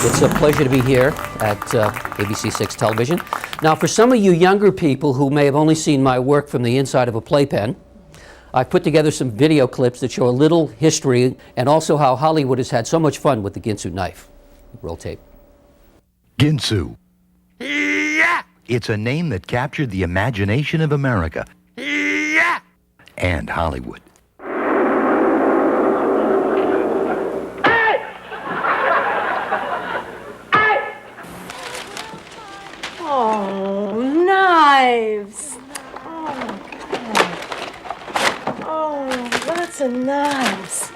It's a pleasure to be here at ABC6 Television. Now, for some of you younger people who may have only seen my work from the inside of a playpen, I've put together some video clips that show a little history and also how Hollywood has had so much fun with the Ginsu knife. Roll tape. Ginsu. Yeah! It's a name that captured the imagination of America. Yeah! And Hollywood. Oh, knives. Oh, God. Oh, lots of knives.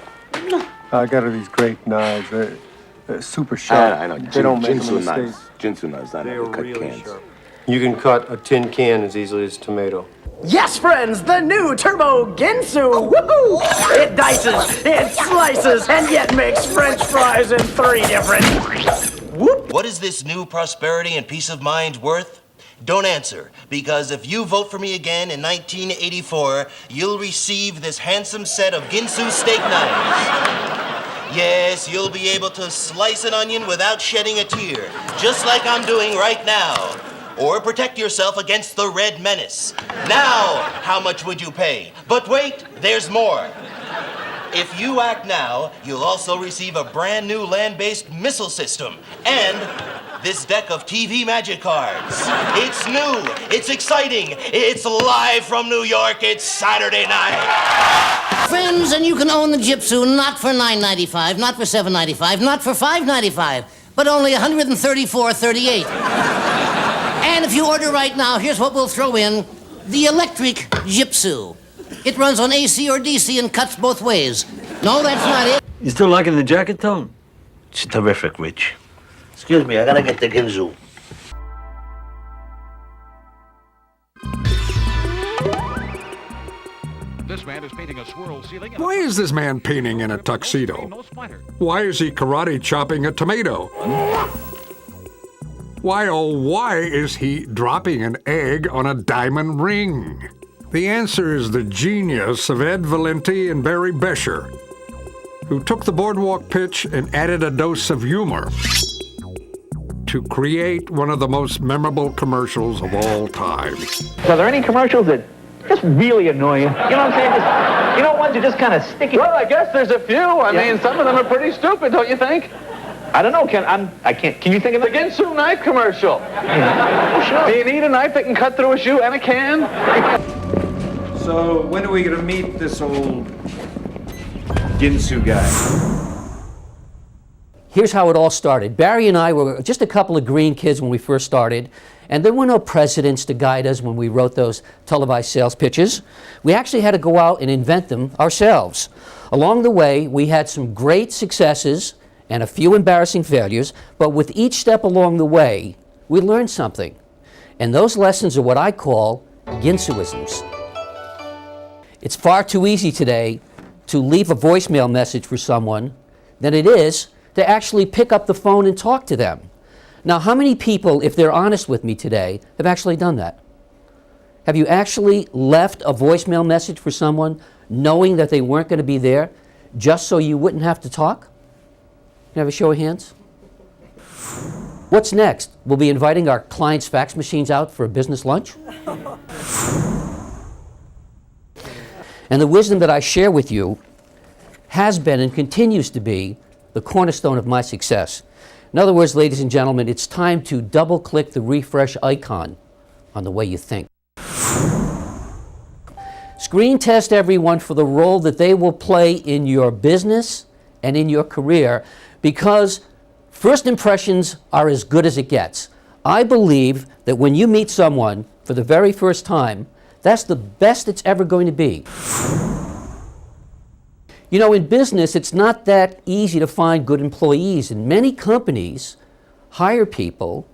I got her these great knives. They're super sharp. I know. They don't make Ginsu mistakes. knives. Ginsu knives, not They're cut really cans. sharp. You can cut a tin can as easily as a tomato. Yes, friends, the new Turbo Ginsu! Woohoo! It dices, it slices, and yet makes French fries in 3 different... Whoop! What is this new prosperity and peace of mind worth? Don't answer, because if you vote for me again in 1984, you'll receive this handsome set of Ginsu steak knives. Yes, you'll be able to slice an onion without shedding a tear, just like I'm doing right now. Or protect yourself against the Red Menace. Now, how much would you pay? But wait, there's more. If you act now, you'll also receive a brand new land-based missile system and this deck of TV magic cards. It's new, it's exciting, it's live from New York, it's Saturday night. Friends, and you can own the Ginsu not for $9.95, not for $7.95, not for $5.95, but only $134.38. And if you order right now, here's what we'll throw in: the electric Ginsu. It runs on AC or DC and cuts both ways. No, that's not it. You still liking the jacket tone? It's terrific, Rich. Excuse me, I gotta get the Ginsu. This man is painting a swirl ceiling. Why is this man painting in a tuxedo? Why is he karate chopping a tomato? Why, oh, why is he dropping an egg on a diamond ring? The answer is the genius of Ed Valenti and Barry Besher, who took the boardwalk pitch and added a dose of humor to create one of the most memorable commercials of all time. Are there any commercials that just really annoy you? You know what I'm saying? Just, you know, ones are just kind of sticky. Well, I guess there's a few. I mean, some of them are pretty stupid, don't you think? I don't know, can you think of The Ginsu knife commercial. Oh, sure. Do you need a knife that can cut through a shoe and a can? So, when are we gonna meet this old Ginsu guy? Here's how it all started. Barry and I were just a couple of green kids when we first started, and there were no presidents to guide us when we wrote those televised sales pitches. We actually had to go out and invent them ourselves. Along the way, we had some great successes and a few embarrassing failures, but with each step along the way, we learned something. And those lessons are what I call Ginsuisms. It's far too easy today to leave a voicemail message for someone than it is to actually pick up the phone and talk to them. Now, how many people, if they're honest with me today, have actually done that? Have you actually left a voicemail message for someone knowing that they weren't going to be there just so you wouldn't have to talk? Can I have a show of hands? What's next? We'll be inviting our clients' fax machines out for a business lunch? And the wisdom that I share with you has been and continues to be the cornerstone of my success. In other words, ladies and gentlemen, it's time to double-click the refresh icon on the way you think. Screen test everyone for the role that they will play in your business and in your career, because first impressions are as good as it gets. I believe that when you meet someone for the very first time, that's the best it's ever going to be. You know, in business, it's not that easy to find good employees, and many companies hire people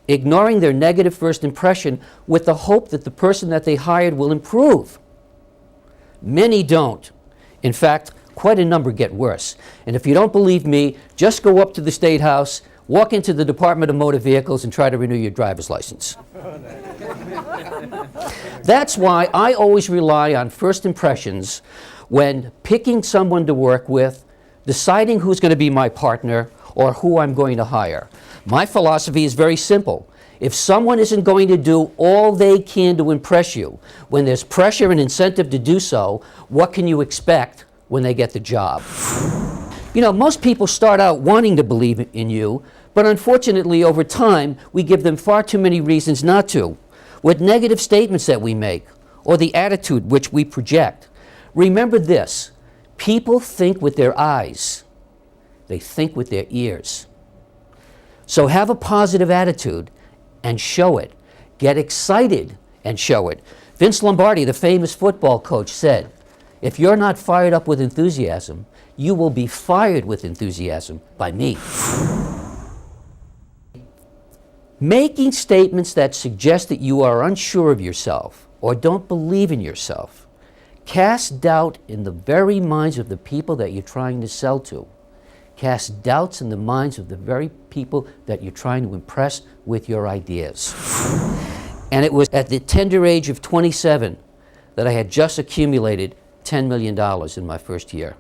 ignoring their negative first impression with the hope that the person that they hired will improve. Many don't. In fact, quite a number get worse. And if you don't believe me, just go up to the State House, walk into the Department of Motor Vehicles, and try to renew your driver's license. That's why I always rely on first impressions when picking someone to work with, deciding who's going to be my partner, or who I'm going to hire. My philosophy is very simple. If someone isn't going to do all they can to impress you, when there's pressure and incentive to do so, what can you expect when they get the job? You know, most people start out wanting to believe in you, but unfortunately over time we give them far too many reasons not to, with negative statements that we make, or the attitude which we project. Remember this, people think with their eyes, they think with their ears. So have a positive attitude and show it. Get excited and show it. Vince Lombardi, the famous football coach, said, if you're not fired up with enthusiasm, you will be fired with enthusiasm by me. Making statements that suggest that you are unsure of yourself or don't believe in yourself cast doubt in the very minds of the people that you're trying to sell to. Cast doubts in the minds of the very people that you're trying to impress with your ideas. And it was at the tender age of 27 that I had just accumulated $10 million in my first year.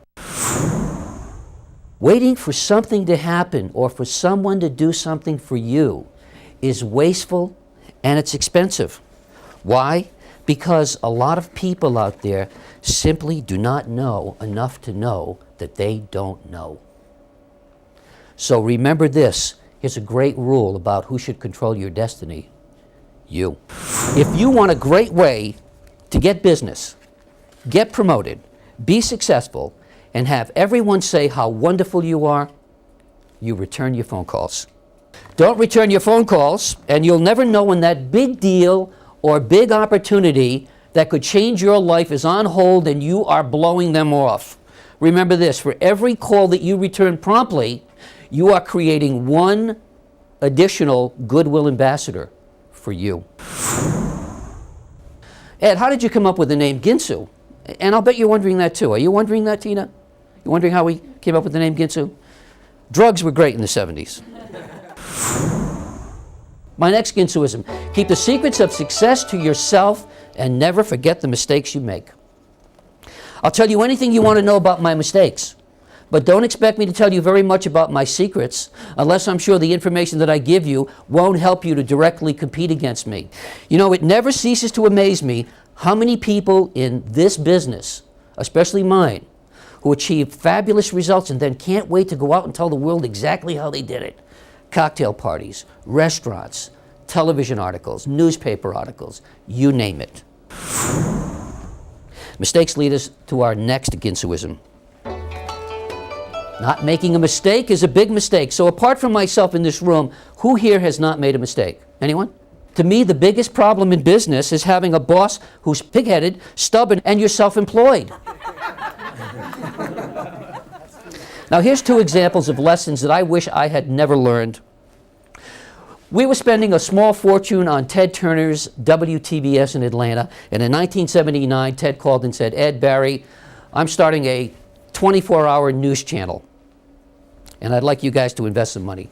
Waiting for something to happen or for someone to do something for you is wasteful and it's expensive. Why? Because a lot of people out there simply do not know enough to know that they don't know. So remember this, here's a great rule about who should control your destiny. You. If you want a great way to get business, get promoted, be successful, and have everyone say how wonderful you are, you return your phone calls. Don't return your phone calls, and you'll never know when that big deal or big opportunity that could change your life is on hold and you are blowing them off. Remember this, for every call that you return promptly, you are creating one additional goodwill ambassador for you. Ed, how did you come up with the name Ginsu? And I'll bet you're wondering that too. Are you wondering that, Tina? You wondering how we came up with the name Ginsu? Drugs were great in the 70s. My next Ginsuism, keep the secrets of success to yourself and never forget the mistakes you make. I'll tell you anything you want to know about my mistakes, but don't expect me to tell you very much about my secrets unless I'm sure the information that I give you won't help you to directly compete against me. You know, it never ceases to amaze me how many people in this business, especially mine, who achieve fabulous results and then can't wait to go out and tell the world exactly how they did it. Cocktail parties, restaurants, television articles, newspaper articles, you name it. Mistakes lead us to our next Ginsuism. Not making a mistake is a big mistake. So apart from myself in this room, who here has not made a mistake? Anyone? To me, the biggest problem in business is having a boss who's pig-headed, stubborn, and you're self-employed. Now here's two examples of lessons that I wish I had never learned. We were spending a small fortune on Ted Turner's WTBS in Atlanta, and in 1979, Ted called and said, Ed, Barry, I'm starting a 24-hour news channel, and I'd like you guys to invest some money.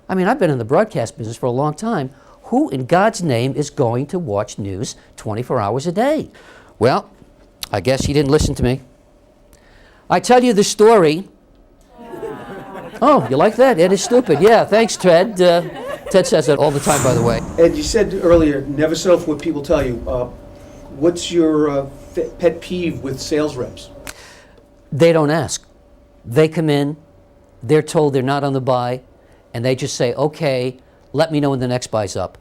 I mean, I've been in the broadcast business for a long time. Who in God's name is going to watch news 24 hours a day? Well, I guess he didn't listen to me. I tell you the story. Oh, you like that? Ed is stupid. Yeah, thanks, Ted. Ted says that all the time, by the way. Ed, you said earlier, never settle for what people tell you. What's your pet peeve with sales reps? They don't ask. They come in, they're told they're not on the buy, and they just say, okay, let me know when the next buy's up.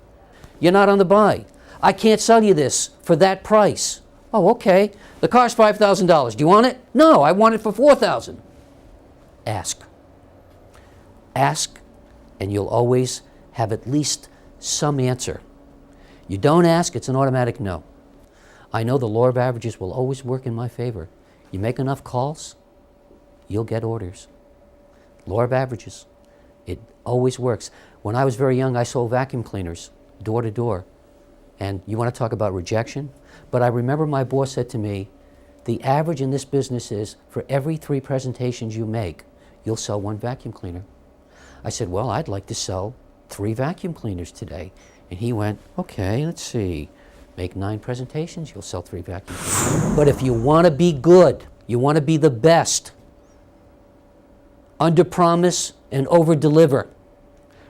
You're not on the buy. I can't sell you this for that price. Oh, okay. The car's $5,000. Do you want it? No, I want it for $4,000. Ask. Ask, and you'll always have at least some answer. You don't ask, it's an automatic no. I know the law of averages will always work in my favor. You make enough calls, you'll get orders. Law of averages. It always works. When I was very young, I sold vacuum cleaners door to door. And you want to talk about rejection? But I remember my boss said to me, the average in this business is for every 3 presentations you make, you'll sell 1 vacuum cleaner. I said, well, I'd like to sell 3 vacuum cleaners today. And he went, okay, let's see. Make 9 presentations, you'll sell 3 vacuum cleaners. But if you want to be good, you want to be the best, under promise and over-deliver.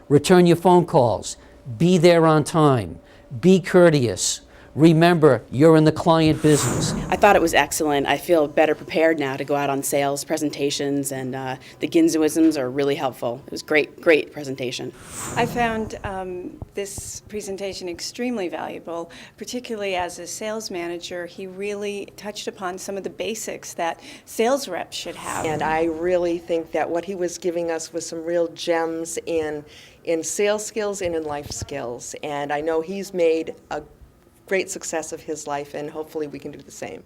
Return your phone calls. Be there on time. Be courteous. Remember, you're in the client business. I thought it was excellent. I feel better prepared now to go out on sales presentations, and the Ginsuisms are really helpful. It was great presentation. I found this presentation extremely valuable, particularly as a sales manager. He really touched upon some of the basics that sales reps should have. And I really think that what he was giving us was some real gems in sales skills and in life skills. And I know he's made a great success of his life, and hopefully we can do the same.